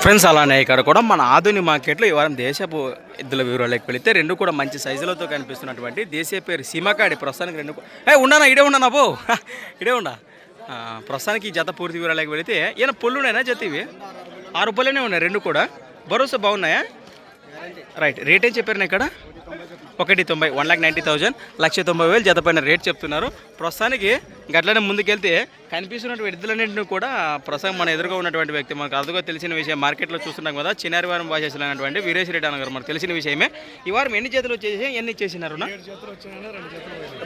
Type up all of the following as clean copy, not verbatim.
Friends అలానే ఇక్కడ కూడా మన ఆధుని మార్కెట్లో ఈ వారం దేశపు ఎద్దుల వివరాలకు వెళితే రెండు కూడా మంచి సైజులతో కనిపిస్తున్నటువంటి దేశీయ పేరు సీమకాడి ప్రస్తుతానికి రెండు ఉన్నానా ఇడే ఉన్నానా బో ఇడే ఉన్నా ప్రస్తుతానికి ఈ జత పూర్తి వివరాలకు వెళితే ఈయన పొల్లున్నాయినా జత ఇవి 6 రూపాయలనే ఉన్నాయి రెండు కూడా భరోసా బాగున్నాయా రైట్ రేట్ ఏం చెప్పారు ఇక్కడ 1,90,000 1,90,000 1,90,000 జత పైన రేట్ చెప్తున్నారు. ప్రస్తుతానికి గట్లనే ముందుకెళ్తే కనిపిస్తున్నటువంటి ఎద్దులన్నింటినీ కూడా ప్రస్తుతం మన ఎదురుగా ఉన్నటువంటి వ్యక్తి మనకు అదుగా తెలిసిన విషయం మార్కెట్లో చూస్తున్నాం కదా చిన్నారివారం భాషలు అనేటువంటి వీరేష్ రెడ్డి అన్న గారు మనకు తెలిసిన విషయమే. ఈ వారం ఎన్ని జతలు వచ్చేసి ఎన్ని ఇచ్చేసినారు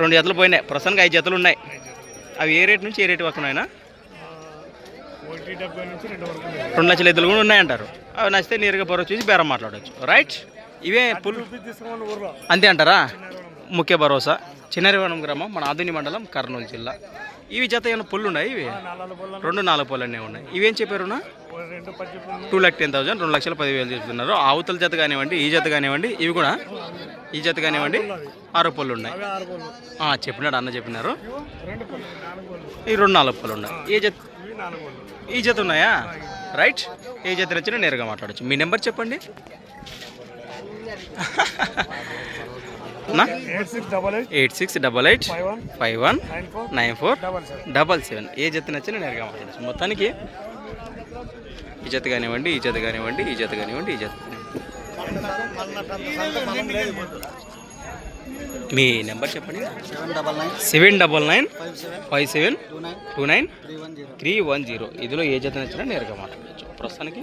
2 జతలు పోయినాయి ప్రస్తుతానికి 5 జతలు ఉన్నాయి. అవి ఏ రేట్ నుంచి ఏ రేటు వరకు ఉన్నాయినా 2 లక్షల ఎద్దులు కూడా ఉన్నాయంటారు. అవి నచ్చితే నేరుగా బొర చూసి బేరం మాట్లాడవచ్చు రైట్. ఇవే పుల్ అంతే అంటారా ముఖ్య భరోసా చిన్నారివనం గ్రామం మన ఆధుని మండలం కర్నూలు జిల్లా. ఇవి జత ఏమైనా పుల్లు ఉన్నాయి ఇవి 2-4 పళ్ళనే ఉన్నాయి. ఇవేం చెప్పారునా 2,10,000 2,10,000 చెప్తున్నారు. అవతల జత కానివ్వండి ఈ జత కానివ్వండి ఇవి కూడా ఈ జత కానివ్వండి 6 పళ్ళు ఉన్నాయి చెప్పినాడు అన్న చెప్పినారు. ఈ 2-4 పళ్ళు ఉన్నాయి. ఈ జత ఉన్నాయా రైట్. ఏ జత వచ్చినా నేరుగా మాట్లాడచ్చు. మీ నెంబర్ చెప్పండి 8688519477. ఏ జత నచ్చినా నేరుగా మాట్లాడచ్చు. మొత్తానికి ఈ జత కానివ్వండి ఈ జత కానివ్వండి ఈ జత కానివ్వండి ఈ జత మీ నెంబర్ చెప్పండి 7995729 ఇదిలో ఏ జత నచ్చినా నేరుగా మాట్లాడచ్చు. ప్రస్తుతానికి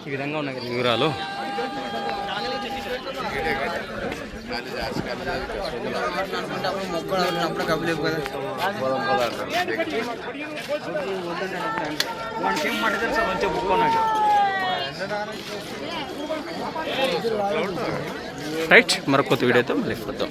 ఈ విధంగా ఉన్నాయి వివరాలు. రైట్ మరొక కొత్త వీడియోతో మళ్ళీ చూద్దాం.